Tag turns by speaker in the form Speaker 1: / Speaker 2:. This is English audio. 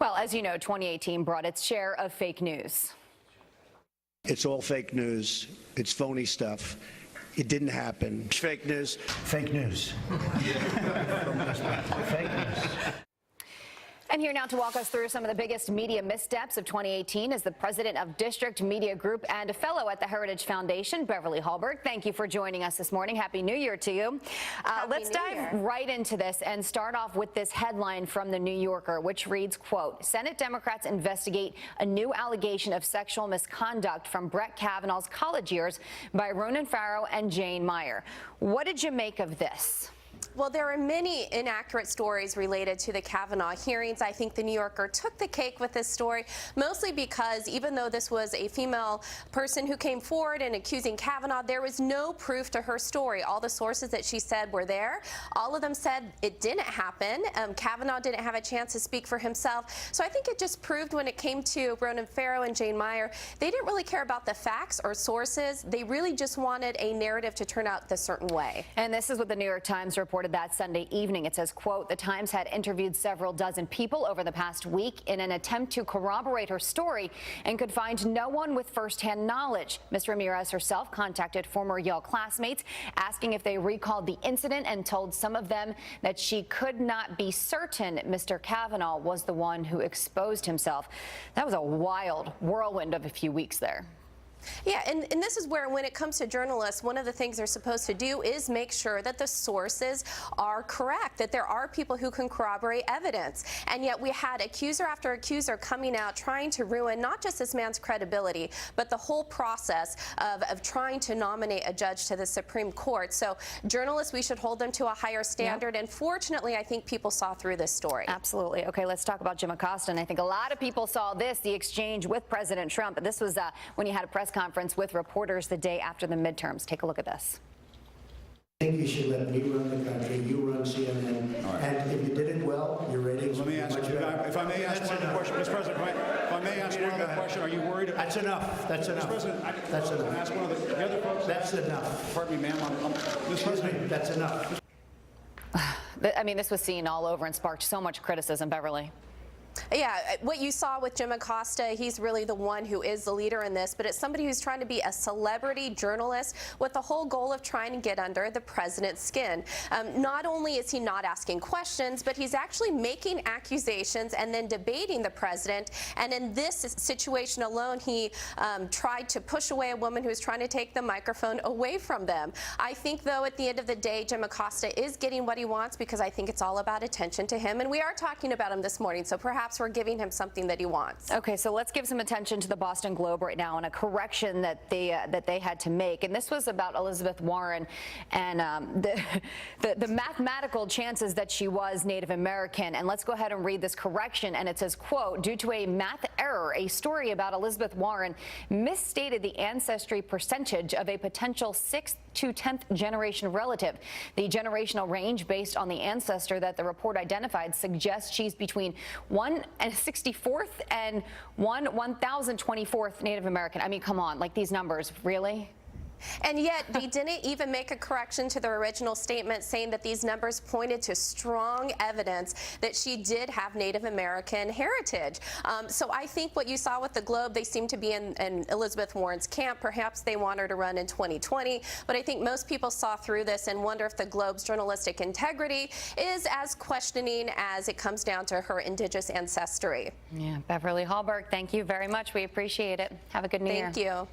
Speaker 1: Well, as you know, 2018 brought its share of fake news.
Speaker 2: It's all fake news. It's phony stuff. It didn't happen. Fake news.
Speaker 3: Fake news. Fake news.
Speaker 1: And here now to walk us through some of the biggest media missteps of 2018 is the president of District Media Group and a fellow at the Heritage Foundation, Beverly Hallberg. Thank you for joining us this morning. Happy New Year to you. Let's dive right into this and start off with this headline from the New Yorker, which reads, quote, Senate Democrats investigate a new allegation of sexual misconduct from Brett Kavanaugh's college years by Ronan Farrow and Jane Meyer. What did you make of this?
Speaker 4: Well, there are many inaccurate stories related to the Kavanaugh hearings. I think the New Yorker took the cake with this story, mostly because even though this was a female person who came forward and accusing Kavanaugh, there was no proof to her story. All the sources that she said were there. All of them said it didn't happen. Kavanaugh didn't have a chance to speak for himself. So I think it just proved when it came to Ronan Farrow and Jane Meyer, they didn't really care about the facts or sources. They really just wanted a narrative to turn out the certain way.
Speaker 1: And this is what the New York Times reported that Sunday evening. It says, quote, the Times had interviewed several dozen people over the past week in an attempt to corroborate her story and could find no one with firsthand knowledge. Ms. Ramirez herself contacted former Yale classmates asking if they recalled the incident and told some of them that she could not be certain Mr. Kavanaugh was the one who exposed himself. That was a wild whirlwind of a few weeks there.
Speaker 4: Yeah, and this is where, when it comes to journalists, one of the things they're supposed to do is make sure that the sources are correct, that there are people who can corroborate evidence. And yet we had accuser after accuser coming out trying to ruin not just this man's credibility, but the whole process of trying to nominate a judge to the Supreme Court. So journalists, we should hold them to a higher standard. Yep. And fortunately, I think people saw through this story.
Speaker 1: Absolutely. Okay, let's talk about Jim Acosta. And I think a lot of people saw this, the exchange with President Trump. This was when he had a press conference with reporters the day after the midterms. Take a look at this.
Speaker 3: I think you should let me run the country, you run CNN, right. And if you did it well, your ratings.
Speaker 5: Let me ask you, if I may ask one other question, Mr. President, if I may ask one other question, are you worried?
Speaker 3: That's enough. That's enough.
Speaker 5: Mr. President,
Speaker 3: that's enough.
Speaker 5: Ask one of the other folks.
Speaker 3: That's enough.
Speaker 5: Pardon me, ma'am. Mr. President,
Speaker 3: that's enough.
Speaker 1: I mean, this was seen all over and sparked so much criticism, Beverly.
Speaker 4: Yeah, what you saw with Jim Acosta, he's really the one who is the leader in this, but it's somebody who's trying to be a celebrity journalist with the whole goal of trying to get under the president's skin. Not only is he not asking questions, but he's actually making accusations and then debating the president. And in this situation alone, he tried to push away a woman who was trying to take the microphone away from them. I think, though, at the end of the day, Jim Acosta is getting what he wants, because I think it's all about attention to him. And we are talking about him this morning, so perhaps we're giving him something that he wants.
Speaker 1: Okay, so let's give some attention to the Boston Globe right now and a correction that they had to make. And this was about Elizabeth Warren and the mathematical chances that she was Native American. And let's go ahead and read this correction. And it says, quote, due to a math error, a story about Elizabeth Warren misstated the ancestry percentage of a potential 6th to 10th generation relative. The generational range based on the ancestor that the report identified suggests she's between 1/64th and 1/1024th Native American. I mean, come on, like, these numbers, really?
Speaker 4: And yet they didn't even make a correction to the original statement, saying that these numbers pointed to strong evidence that she did have Native American heritage. So I think what you saw with the Globe, they seem to be in Elizabeth Warren's camp. Perhaps they want her to run in 2020. But I think most people saw through this and wonder if the Globe's journalistic integrity is as questioning as it comes down to her indigenous ancestry.
Speaker 1: Yeah, Beverly Hallberg, thank you very much. We appreciate it. Have a good New Year.
Speaker 4: Thank you.